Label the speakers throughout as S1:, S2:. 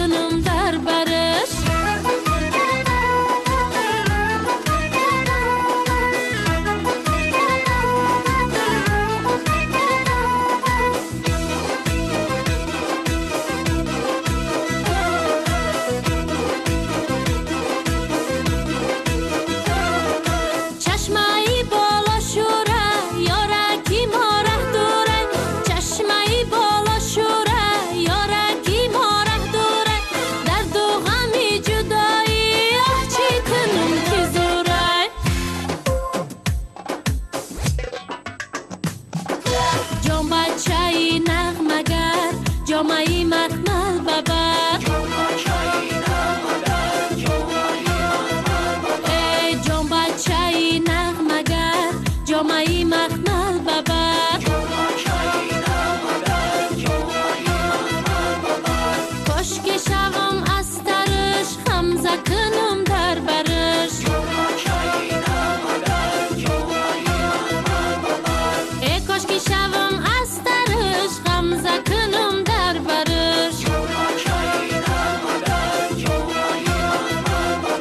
S1: کنم در برش چشمایی بالا شوره یارکی ما ره دوره چشمایی بالا شوره یارکی ما ره دوره درد و غمی جدایی آه چی کنم که زوره جام بچه‌ای نغمه‌گر جامایی مخمل ببر ای جام بچه‌ای نغمه‌گر جامایی مخمل ببر کاشکی شوم از ترش خمزه کنم در برش ای کاشکی شوم از ترش خمزه کنم در برش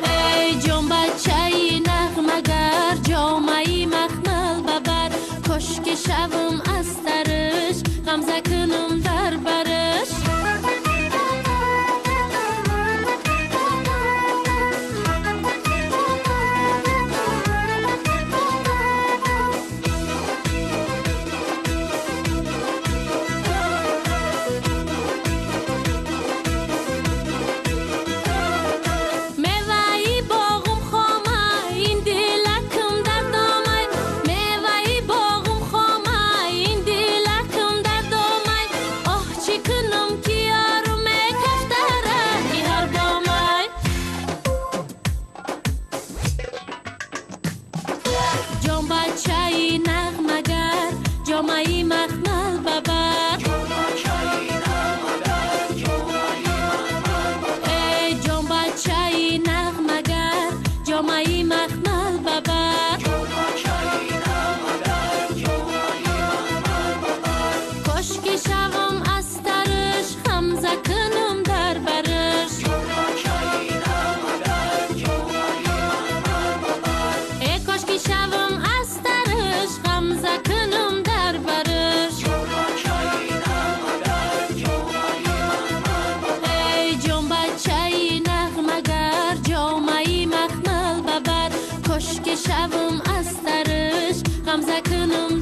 S1: ای جان بچه‌ای نغمه‌گر جامایی مخمل ببر کاشکی شوم از ترش غمزه کنم در برش میوه‌ای باغم خامه این دلکم در دامه میوه‌ای باغم خامه این دلکم در دامه آه چی کنم که یارم کفتره ای هر بامه جان بچه‌ای نغمه‌گر جامایی مخمل ببر ای جان بچه‌ای نغمه‌گر جامایی مخمل ببر کاشکی شوم از ترش خمزه کنم در برش ای کاشکی شوم از ترش غمزه کنم در برش ای جان بچه‌ای نغمه‌گر جامایی مخمل ببر کاشکی شوم از ترش غمزه کنم